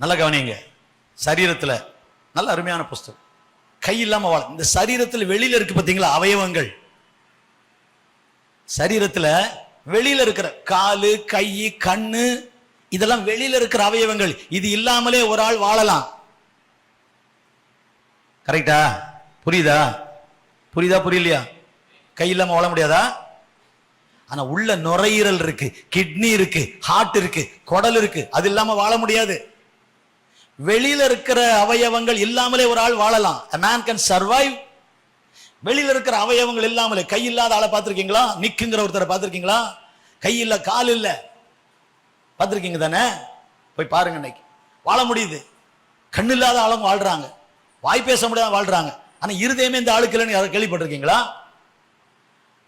நல்ல கவனிங்க. சரீரத்துல நல்ல அருமையான புஸ்தகம். கை இல்லாம வாழ. இந்த சரீரத்தில் வெளியில இருக்கு பாத்தீங்களா அவயவங்கள். சரீரத்துல வெளியில இருக்கிற காலு, கை, கண்ணு, இதெல்லாம் வெளியில இருக்கிற அவயவங்கள். இது இல்லாமலே ஒரு ஆள் வாழலாம். கரெக்டா? புரியுதா? புரியலையா? கை இல்லாம வாழ முடியாதா? ஆனா உள்ள நுரையீரல் இருக்கு, கிட்னி இருக்கு, ஹார்ட் இருக்கு, குடல் இருக்கு. அது இல்லாம வாழ முடியாது. வெளியில இருக்கிற அவயவங்கள் இல்லாமலே ஒரு ஆள் வாழலாம். a man can survive. வெளியில இருக்கிற அவயவங்கள் இல்லாமலே. கை இல்லாத ஆளை பார்த்திருக்கீங்களா? நிக்குங்கிற ஒருத்தரை பார்த்திருக்கீங்களா? கை இல்ல, கால் இல்ல, பார்த்திருக்கீங்க தானே? போய் பாருங்க. இன்னைக்கு வாழ முடியுது. கண்ணு இல்லாத ஆளுங்க வாழ்றாங்க, வாய் பேச முடியாத வாழ்றாங்க. ஆனா இருதயமே இந்த ஆளுக்கு இல்லைன்னு யாரும் கேள்விப்பட்டிருக்கீங்களா?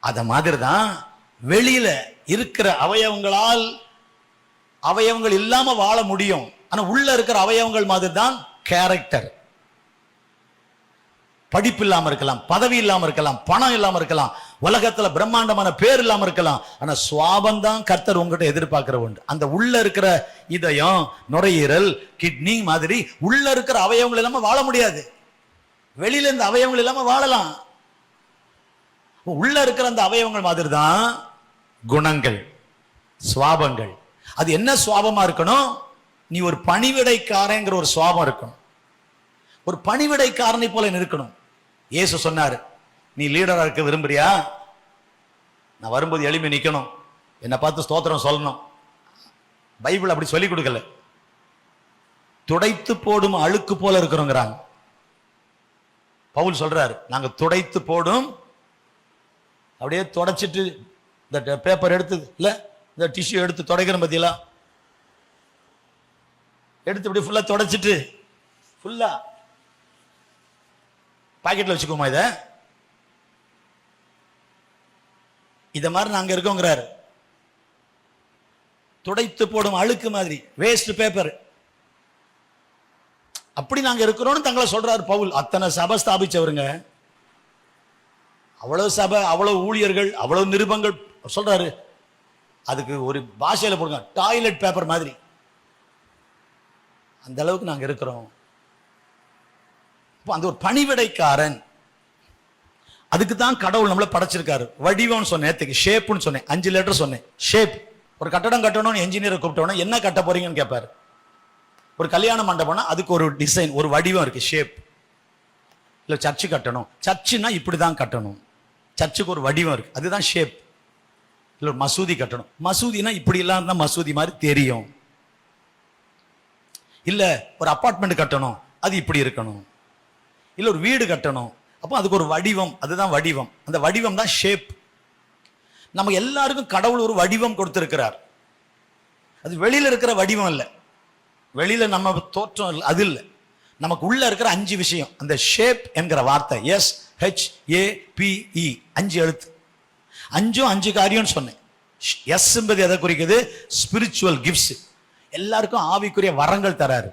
அத மாதிரி தான் வெளியில இருக்கிற அவயவங்கள் இல்லாம வாழ முடியும். ஆனா உள்ள இருக்கிற அவயவங்கள் மாதிரி தான் கேரக்டர். படிப்பு இல்லாம இருக்கலாம், பதவி இல்லாம இருக்கலாம், பணம் இல்லாம இருக்கலாம், உலகத்துல பிரம்மாண்டமான பேர் இல்லாம இருக்கலாம். ஆனா சுவாபம் தான் கர்த்தர் உங்ககிட்ட எதிர்பார்க்கிற ஒன்று. அந்த உள்ள இருக்கிற இதயம், நுரையீரல், கிட்னி மாதிரி உள்ள இருக்கிற அவயவங்கள் இல்லாம வாழ முடியாது. வெளியில இந்த அவயவங்கள் இல்லாம வாழலாம். உள்ள இருக்கிற அந்த அவயவங்கள் மாதிரி தான் குணங்கள், சுவாபங்கள். அது என்ன சுவாபமா இருக்கணும்? நீ ஒரு பணிவிடைக்காரங்கிற ஒரு சுவாபம் இருக்கணும். ஒரு பணிவிடைக்காரனை போல இருக்கணும். இயேசு சொன்னாரு, நீ லீடரா இருக்க விரும்புறியா? நான் வரும்போது எளிமை நிக்கணும், என்னை பார்த்து ஸ்தோத்திரம் சொல்லணும். பைபிள் அப்படி சொல்லி கொடுக்கல. துடைத்து போடும் அழுக்கு போல இருக்கிறோங்கிறாங்க. பவுல் சொல்றாரு, நாங்க துடைத்து போடும், அப்படியே தொடச்சிட்டு இந்த பேப்பர் எடுத்து இல்ல, இந்த டிஷ்யூ எடுத்து துடைக்கிறோம் பத்தியெல்லாம், எடுத்து இப்படி ஃபுல்லா தொடச்சிட்டு ஃபுல்லா பாக்கெட்ல வச்சுக்கோமா? இத மாதிரி நாங்க இருக்கோங்கிறாரு. துடைத்து போடும் அழுக்கு மாதிரி, வேஸ்ட் பேப்பர், அப்படி நாங்க இருக்கிறோம்னு தங்களை சொல்றாரு பவுல். அத்தனை சபை ஸ்தாபிச்சவருங்க, அவ்வளவு சபை, அவ்வளவு ஊழியர்கள், அவ்வளவு நிருபங்கள் சொல்றாரு. அதுக்கு ஒரு பாஷையில போடுங்க, டாய்லெட் பேப்பர் மாதிரி. அந்த அளவுக்கு நாங்க இருக்கிறோம். அந்த ஒரு பணிவிடைக்காரன், அதுக்கு தான் கடவுள் நம்மள படைச்சிருக்காரு. வடிவம் சொன்னேன், ஷேப்னு சொன்னேன், 5 லெட்டர் சொன்னேன். ஷேப். ஒரு கட்டடம் கட்டணும்னு என்ஜினியரை கூப்பிட்டோன்னா என்ன கட்ட போறீங்கன்னு கேட்பாரு. ஒரு கல்யாண மண்டபம்னா அதுக்கு ஒரு டிசைன், ஒரு வடிவம் இருக்கு, ஷேப். இல்ல சர்ச்சு கட்டணும், சர்ச்சுன்னா இப்படிதான் கட்டணும், சர்ச்சுக்கு ஒரு வடிவம் இருக்கு, அதுதான் ஷேப். இல்ல ஒரு மசூதி கட்டணும், மசூதினா இப்படி எல்லாம் தான் மசூதி மாதிரி தெரியும். இல்ல ஒரு அபார்ட்மெண்ட் கட்டணும், அது இப்படி இருக்கணும். இல்ல ஒரு வீடு கட்டணும், அப்போ அதுக்கு ஒரு வடிவம், அதுதான் வடிவம். அந்த வடிவம் தான் ஷேப். நம்ம எல்லாருக்கும் கடவுள் ஒரு வடிவம் கொடுத்திருக்கிறார். அது வெளியில இருக்கிற வடிவம் இல்லை, வெளியில நம்ம தோற்றம் அது இல்லை, நமக்கு உள்ள இருக்கிற 5 விஷயம். அந்த ஷேப் என்கிற வார்த்தை SHAPE 5 எழுத்து, 5 காரியம் சொன்னேன். எஸ் என்பது எதை குறிக்குது? Spiritual gifts. எல்லாருக்கும் ஆவிக்குரிய வரங்கள் தராரு.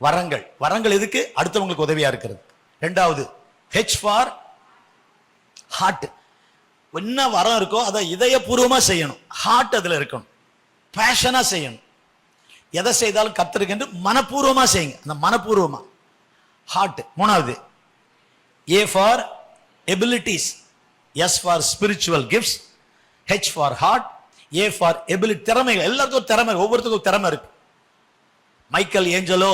வரங்கள் எதுக்கு? அடுத்தவங்களுக்கு உதவியா இருக்கிறது. 2வது H ஃபார் ஹார்ட். என்ன வரம் இருக்கோ அதை இதயபூர்வமா செய்யணும். ஹார்ட் அதுல இருக்கணும், பேஷனா செய்யணும். எதை செய்தாலும் கர்த்தருக்கு என்று மனப்பூர்வமா செய்யுங்க, அந்த மனப்பூர்வமா ஹார்ட். 3வது A for abilities, S for spiritual gifts, H for heart, A for ability, திறமைகள். எல்லாருக்கும் ஒரு திறமை, ஒவ்வொருத்தருக்கும் ஒரு திறமை இருக்கு. மைக்கேல் ஏஞ்சலோ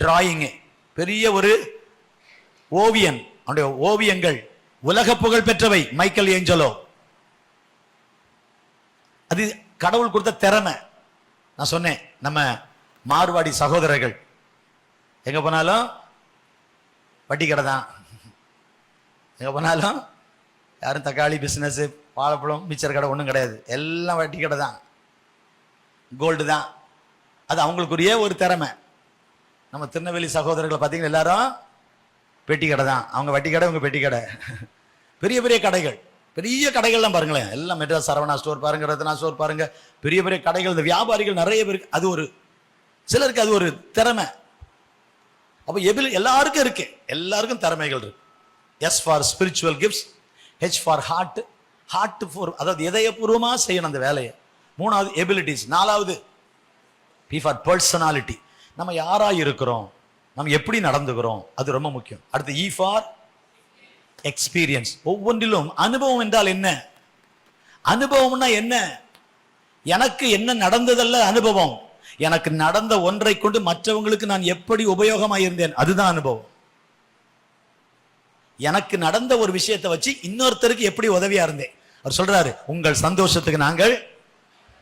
டிராயிங், பெரிய ஒரு ஓவியன், அவனுடைய ஓவியங்கள் உலக புகழ் பெற்றவை. மைக்கேல் ஏஞ்சலோ, அது கடவுள் கொடுத்த திறமை. நான் சொன்னேன், நம்ம மார்வாடி சகோதரர்கள் எங்க போனாலும் வட்டி கடை தான், எங்க போனாலும் யாரும் தக்காளி பிசினஸ், வாழைப்பழம், மிச்சர் கடை ஒன்றும் கிடையாது, எல்லாம் வட்டி கடை தான், கோல்டு தான். அது அவங்களுக்குரிய ஒரு திறமை. நம்ம திருநெல்வேலி சகோதரர்களை பார்த்தீங்கன்னா எல்லாரும் பெட்டி கடை தான், அவங்க வட்டி கடை, அவங்க பெட்டி கடை. பெரிய பெரிய கடைகள், பெரிய கடைகள்லாம் பாருங்களேன், எல்லாம் மெட்ராஸ் சரவணா ஸ்டோர் பாருங்க, ரத்னா ஸ்டோர் பாருங்க, பெரிய பெரிய கடைகள். இந்த வியாபாரிகள் நிறைய பேருக்கு அது ஒரு சிலருக்கு அது ஒரு திறமை. அப்போ எல்லாருக்கும் இருக்கு, எல்லாருக்கும் திறமைகள் இருக்கு. S for spiritual gifts, H for heart, heart for அதாவது இதயபூர்வமா செய்யணும் அந்த வேலையை. 3வது எபிலிட்டிஸ். 4வது பி ஃபார் பர்சனாலிட்டி. நம்ம யாரா இருக்கிறோம், நம்ம எப்படி நடந்துக்கிறோம், அது ரொம்ப முக்கியம். அடுத்து E ஃபார் எக்ஸ்பீரியன்ஸ். ஒவ்வொன்றிலும் அனுபவம் என்றால் என்ன? அனுபவம்னா என்ன? எனக்கு என்ன நடந்ததல்ல அனுபவம், எனக்கு நடந்த ஒன்றை கொண்டு மற்றவங்களுக்கு நான் எப்படி உபயோகமாக இருந்தேன், அதுதான் அனுபவம். எனக்கு நடந்த ஒரு விஷயத்தை வச்சு இன்னொருத்தருக்கு எப்படி உதவியா இருந்தேன். அவர் சொல்றாரு, உங்கள் சந்தோஷத்துக்கு நாங்கள்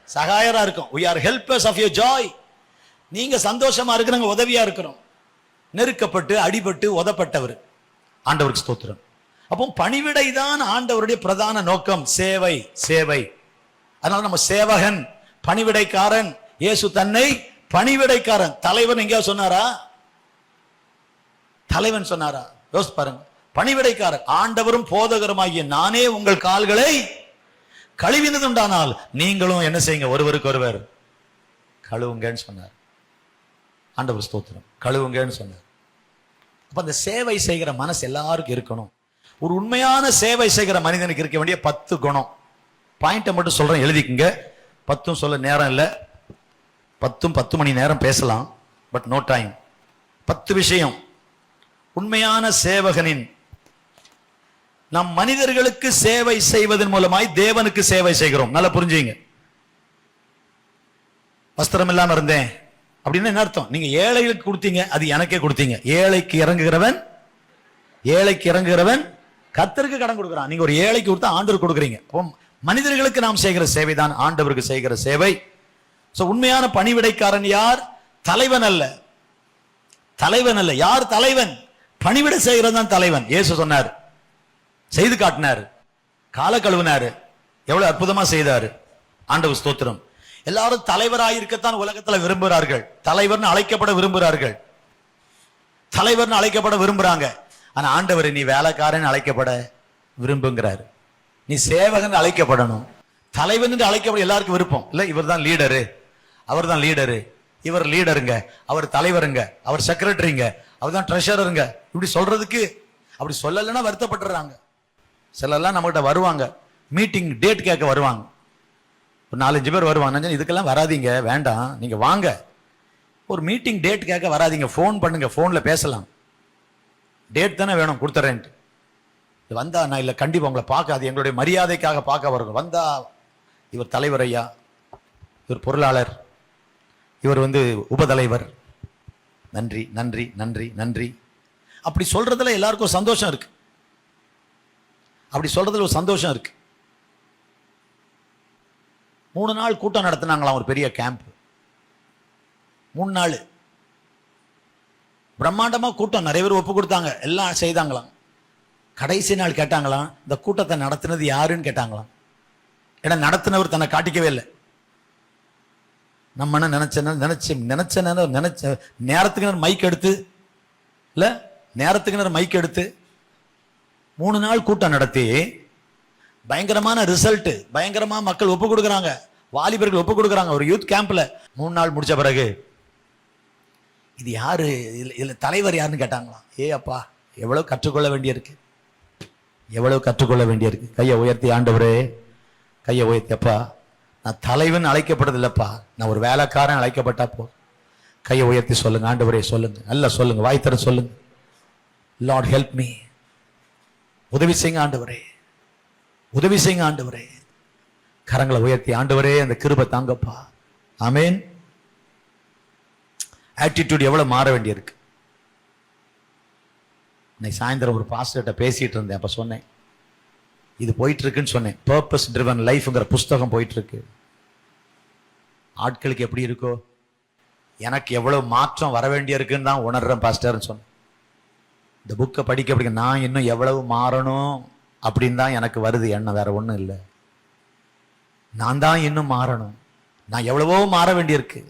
சகாயரா இருக்கோம். we are helpers of your joy. நீங்க சந்தோஷமா இருக்கிறவங்க உதவியா இருக்கிறோம். நெருக்கப்பட்டு அடிபட்டு உதப்பட்டவர். ஆண்டவருக்கு ஸ்தோத்திரம். அப்போ பணிவிடை தான் ஆண்டவருடைய பிரதான நோக்கம். சேவை, சேவை. அதனால நம்ம சேவகன், பணிவிடைக்காரன். இயேசு தன்னை பணிவிடைக்காரன். தலைவன் எங்கேயாவது சொன்னாரா? தலைவன் சொன்னாரா? யோசிச்சு பாருங்க. பணிவிடைக்காரன். ஆண்டவரும் போதகருமாகிய நானே உங்கள் கால்களை கழுவினதுண்டானால் நீங்களும் என்ன செய்யுங்க, ஒருவருக்கு ஒருவர் கழுவுங்கன்னு சொன்னார். ஆண்டவர் ஸ்தோத்திரம். கழுவுங்கன்னு சொன்னார். அப்ப அந்த சேவை செய்கிற மனசு எல்லாருக்கும் இருக்கணும். ஒரு உண்மையான சேவை செய்கிற மனிதனுக்கு இருக்க வேண்டிய 10 குணம். பாயிண்ட்டை மட்டும் சொல்றேன், எழுதிக்குங்க. 10 சொல்ல நேரம் இல்லை. 10 மணி நேரம் பேசலாம், பட் நோ டைம். 10 விஷயம். உண்மையான சேவகனின், நம் மனிதர்களுக்கு சேவை செய்வதன் மூலமாய் தேவனுக்கு சேவை செய்கிறோம். நல்லா புரிஞ்சுங்க. வஸ்திரம் இல்லாம இருந்தேன் அப்படின்னு என்ன அர்த்தம்? நீங்க ஏழைகளுக்கு கொடுத்தீங்க, அது எனக்கே கொடுத்தீங்க. ஏழைக்கு இறங்குகிறவன் கர்த்தருக்கு கடன் கொடுக்குறான். நீங்க ஒரு ஏழைக்கு கொடுத்தா ஆண்டவருக்கு கொடுக்குறீங்க. மனிதர்களுக்கு நாம் செய்கிற சேவை தான் ஆண்டவருக்கு செய்கிற சேவை. உண்மையான பணிவிடைக்காரன் யார்? தலைவன் அல்ல. தலைவன் அல்ல. யார் தலைவன்? பணிவிடை செய்கிறது தான் தலைவன். இயேசு சொன்னார், செய்து காட்டினார், கால கழுவினாரு, எவ்வளவு அற்புதமா செய்தாரு. ஆண்டவர் ஸ்தோத்திரம். எல்லாரும் தலைவராயிருக்கத்தான் உலகத்துல விரும்புகிறார்கள். தலைவர்னு அழைக்கப்பட விரும்புகிறார்கள். தலைவர்னு அழைக்கப்பட விரும்புறாங்க. ஆனா ஆண்டவர், நீ வேலைக்காரன் அழைக்கப்பட விரும்புங்கிறாரு. நீ சேவகன் அழைக்கப்படணும். தலைவன் என்று அழைக்கப்பட எல்லாருக்கும் விருப்பம் இல்ல. இவர் தான் லீடரு, அவர் தான் லீடரு, இவர் லீடருங்க, அவர் தலைவருங்க, அவர் செக்ரட்டரிங்க, அவர் தான் ட்ரெஷரருங்க. இப்படி சொல்றதுக்கு, அப்படி சொல்லலைன்னா வருத்தப்பட்டுறாங்க. சிலர்லாம் நம்மகிட்ட வருவாங்க, மீட்டிங் டேட் கேட்க வருவாங்க. ஒரு 4-5 பேர் வருவாங்க. இதுக்கெல்லாம் வராதிங்க, வேண்டாம், நீங்க வாங்க. ஒரு மீட்டிங் டேட் கேட்க வராதிங்க, ஃபோன் பண்ணுங்க, ஃபோன்ல பேசலாம். டேட் தானே வேணும், கொடுத்துறேன்ட்டு வந்தா நான் இல்லை, கண்டிப்பா உங்களை பார்க்காது, எங்களுடைய மரியாதைக்காக பார்க்க வரணும். வந்தா இவர் தலைவர் ஐயா, இவர் பொருளாளர், இவர் உபதலைவர், நன்றி நன்றி நன்றி நன்றி. அப்படி சொல்றதுல எல்லாருக்கும் சந்தோஷம் இருக்கு. அப்படி சொல்றதுல ஒரு சந்தோஷம் இருக்கு. 3 நாள் கூட்டம் நடத்தினாங்களாம், ஒரு பெரிய கேம்ப். 3 நாள் பிரம்மாண்டமா கூட்டம், நிறைய பேர் ஒப்பு கொடுத்தாங்க, எல்லாம் செய்தாங்களாம். கடைசி நாள் கேட்டாங்களாம், இந்த கூட்டத்தை நடத்தினது யாருன்னு கேட்டாங்களாம். ஏன்னா நடத்தினவர் தன்னை காட்டிக்கவே இல்லை. நம்ம நினைச்ச நேரத்துக்கு மைக் எடுத்து இல்ல, நேரத்துக்கு மைக் எடுத்து 3 நாள் கூட்டம் நடத்தி பயங்கரமான ரிசல்ட், பயங்கரமா மக்கள் ஒப்பு கொடுக்குறாங்க, வாலிபர்கள் ஒப்பு கொடுக்குறாங்க. ஒரு யூத் கேம்ப்ல 3 நாள் முடிச்ச பிறகு இது யாரு, இதுல தலைவர் யாருன்னு கேட்டாங்களாம். அப்பா, எவ்வளவு கற்றுக்கொள்ள வேண்டியிருக்கு, எவ்வளவு கற்றுக்கொள்ள வேண்டியிருக்கு. கையை உயர்த்தி, ஆண்டவரே, கையை உயர்த்தி, அப்பா நான் தலைவன் அழைக்கப்பட்டது இல்லப்பா, நான் ஒரு வேலைக்காரன் அழைக்கப்பட்டா போ. கையை உயர்த்தி சொல்லுங்க, ஆண்டவரே சொல்லுங்க, நல்லா சொல்லுங்க, வாய் தர சொல்லுங்க. லார்ட் ஹெல்ப் மீ, உதவி செய்யுங்க ஆண்டவரே, உதவி செய்யுங்க ஆண்டவரே. கரங்களை உயர்த்தி, ஆண்டவரே அந்த கிருபை தாங்கப்பா. ஆமேன். ஆட்டிடியூட் எவ்வளவு மாற வேண்டியிருக்கு. இன்னைக்கு சாயந்தரம் ஒரு பாஸ்டர்கிட்ட பேசிட்டு இருந்தேன். அப்ப சொன்னேன், இது போயிட்டு இருக்குன்னு சொன்னேன். பர்பஸ் ட்ரிவன் லைஃப்ங்கிற புஸ்தகம் போயிட்டு இருக்கு. ஆட்களுக்கு எப்படி இருக்கோ, எனக்கு எவ்வளவு மாற்றம் வர வேண்டிய இருக்குன்னு தான் உணர்றேன் பாஸ்டர்னு சொன்னேன். இந்த புக்கை படிக்க நான் இன்னும் எவ்வளவு மாறணும் அப்படின்னு தான் எனக்கு வருது எண்ணம், வேற ஒன்றும் இல்லை. நான் தான் இன்னும் மாறணும், நான் எவ்வளவோ மாற வேண்டியிருக்கு,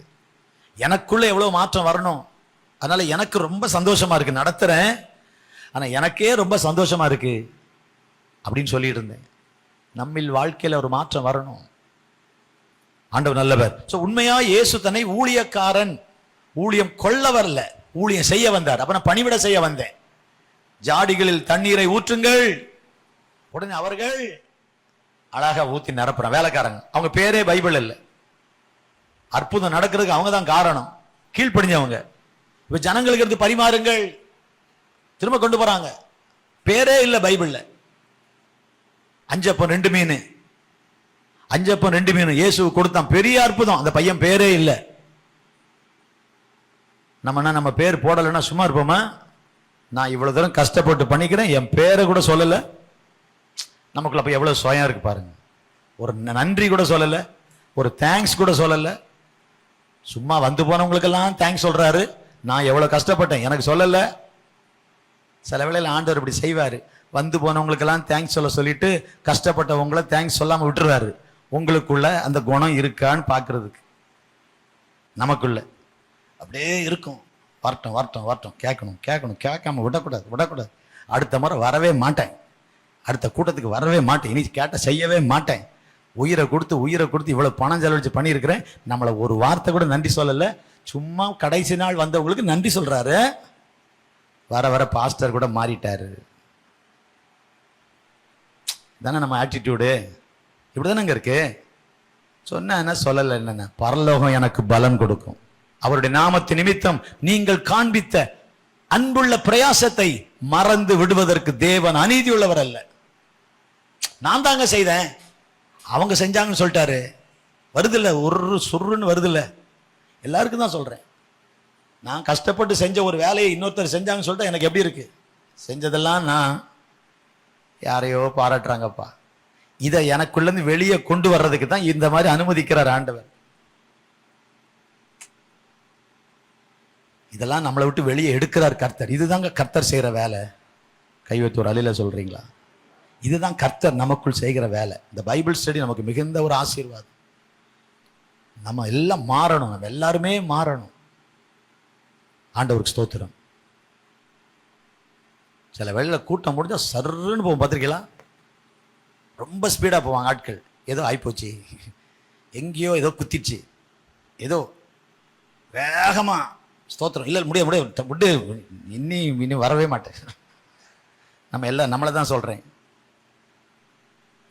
எனக்குள்ள எவ்வளவு மாற்றம் வரணும். அதனால எனக்கு ரொம்ப சந்தோஷமா இருக்கு, நடத்துறேன், ஆனா எனக்கே ரொம்ப சந்தோஷமா இருக்கு அப்படின்னு சொல்லிட்டு இருந்தேன். நம்மில் வாழ்க்கையில ஒரு மாற்றம் வரணும். ஆண்டவர் நல்லவர். உண்மையா இயேசு தன்னை ஊழியக்காரன், ஊழியம் கொள்ள வரல, ஊழியம் செய்ய வந்தார். அப்ப நான் பணிவிட செய்ய வந்தேன். ஜாடிகளில் தண்ணீரை ஊற்றுங்கள், உடனே அவர்கள் அழகா ஊத்தி நிரப்புறான். வேலைக்காரங்க, அவங்க பேரே பைபிள் இல்லை. அற்புதம் நடக்கிறதுக்கு அவங்க தான் காரணம், கீழ்ப்படிஞ்சவங்க. இப்ப ஜனங்களுக்கு எடுத்து பரிமாறுங்கள். திரும்ப கொண்டு போறாங்க. பேரே இல்லை பைபிள்ல. 5 அப்பம் 2 மீன், 5 அப்பம் 2 மீன் இயேசு கொடுத்தான். பெரிய அற்புதம். அந்த பையன் பேரே இல்லை. நம்ம பேர் போடலைன்னா சும்மா இருப்போமா? நான் இவ்வளவு தூரம் கஷ்டப்பட்டு பண்ணிக்கிறேன், என் பேரை கூட சொல்லல. நமக்குள்ள அப்ப எவ்வளவு சுயம் இருக்கு பாருங்க. ஒரு நன்றி கூட சொல்லல, ஒரு தேங்க்ஸ் கூட சொல்லல. சும்மா வந்து போனவங்களுக்கெல்லாம் தேங்க்ஸ் சொல்றாரு. நான் எவ்வளவு கஷ்டப்பட்டேன் எனக்கு சொல்லல. சில வேளையில் ஆண்டவர் இப்படி செய்வாரு. வந்து போனவங்களுக்கெல்லாம் தேங்க்ஸ் சொல்லிட்டு கஷ்டப்பட்டவங்கள தேங்க்ஸ் சொல்லாம விட்டுருவாரு. உங்களுக்குள்ள அந்த குணம் இருக்கான்னு பாக்குறதுக்கு. நமக்குள்ள அப்படியே இருக்கும். வரட்டும் வரட்டும் வரட்டும், கேட்கணும் கேட்கணும், கேட்காம விடக்கூடாது. அடுத்த முறை வரவே மாட்டேன், அடுத்த கூட்டத்துக்கு வரவே மாட்டேன், இனி கேட்ட செய்யவே மாட்டேன். உயிரை கொடுத்து இவ்வளவு பணம் செலவழிச்சு பண்ணியிருக்கிறேன், நம்மளை ஒரு வார்த்தை கூட நன்றி சொல்லல. சும்மா கடைசி நாள் வந்தவங்களுக்கு நன்றி சொல்றாரு. வர வர பாஸ்டர் கூட மாறிட்டாரு. தானே நம்ம ஆட்டிடியூடு. இப்படிதானங்க இருக்கு. சொன்ன என்ன சொல்லல என்னென்ன, பரலோகம் எனக்கு பலன் கொடுக்கும். அவருடைய நாமத்து நிமித்தம் நீங்கள் காண்பித்த அன்புள்ள பிரயாசத்தை மறந்து விடுவதற்கு தேவன் அநீதி உள்ளவர் அல்ல. நான் தாங்க செய்தேன், அவங்க செஞ்சாங்கன்னு சொல்லிட்டாரு. வருதில்ல, ஒரு சுருன்னு வருதில்ல. எல்லாருக்கும் தான் சொல்றேன். நான் கஷ்டப்பட்டு செஞ்ச ஒரு வேலையை இன்னொருத்தர் செஞ்சாங்கன்னு சொல்லிட்டு எனக்கு எப்படி இருக்கு? செஞ்சதெல்லாம் நான் யாரையோ பாராட்டுறாங்கப்பா. இதை எனக்குள்ளேருந்து வெளியே கொண்டு வர்றதுக்கு தான் இந்த மாதிரி அனுமதிக்கிறார் ஆண்டவர். இதெல்லாம் நம்மளை விட்டு வெளியே எடுக்கிறார் கர்த்தர். இதுதாங்க கர்த்தர் செய்கிற வேலை. கைவத்து ஒரு அலையில சொல்றீங்களா? இதுதான் கர்த்தர் நமக்குள் செய்கிற வேலை. இந்த பைபிள் ஸ்டடி நமக்கு மிகுந்த ஒரு ஆசீர்வாதம். நம்ம எல்லாம் மாறணும், நம்ம எல்லாருமே மாறணும். ஆண்டவருக்கு ஸ்தோத்திரம். சில வேளையில் கூட்டம் முடிஞ்சா சர்ன்னு போவோம், பார்த்துருக்கீங்களா? ரொம்ப ஸ்பீடாக போவாங்க ஆட்கள். ஏதோ ஆயிப்போச்சு, எங்கேயோ ஏதோ குத்திச்சு, ஏதோ வேகமா ஸ்தோத்திரம். இல்லை முடிய இன்னி வரவே மாட்டேன். நம்ம எல்லாம் நம்மளை தான் சொல்கிறேன்.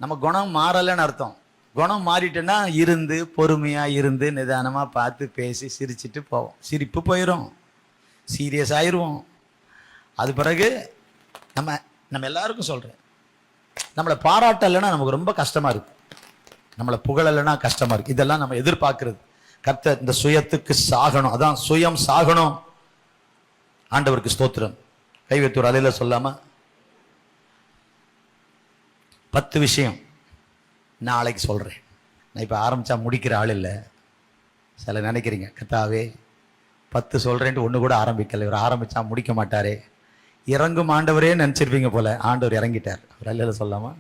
நம்ம குணம் மாறலைன்னு அர்த்தம். குணம் மாறிட்டுன்னா இருந்து பொறுமையாக இருந்து நிதானமாக பார்த்து பேசி சிரிச்சிட்டு போவோம். சிரிப்பு போயிடும், சீரியஸ் ஆயிடுவோம். அது பிறகு நம்ம எல்லாருக்கும் சொல்கிறேன், நம்மளை பாராட்டலைன்னா நமக்கு ரொம்ப கஷ்டமாக இருக்கு, நம்மளை புகழலைன்னா கஷ்டமாக இருக்கு. இதெல்லாம் நம்ம எதிர்பார்க்கறது. கர்த்தர் இந்த சுயத்துக்கு சாகணும், அதான் சுயம் சாகணும். ஆண்டவருக்கு ஸ்தோத்திரம். கைவத்தூர் அலையில சொல்லாம 10 விஷயம் நாளைக்கு சொல்றேன். நான் இப்ப ஆரம்பிச்சா முடிக்கிற ஆள் இல்லை. சில நினைக்கிறீங்க, கர்த்தாவே 10 சொல்றேன்ட்டு ஒண்ணு கூட ஆரம்பிக்கல, இவர் ஆரம்பிச்சா முடிக்க மாட்டாரே, இறங்கும் ஆண்டவரே நினைச்சிருப்பீங்க போல. ஆண்டவர் இறங்கிட்டார். அவர் அலையில சொல்லாமா?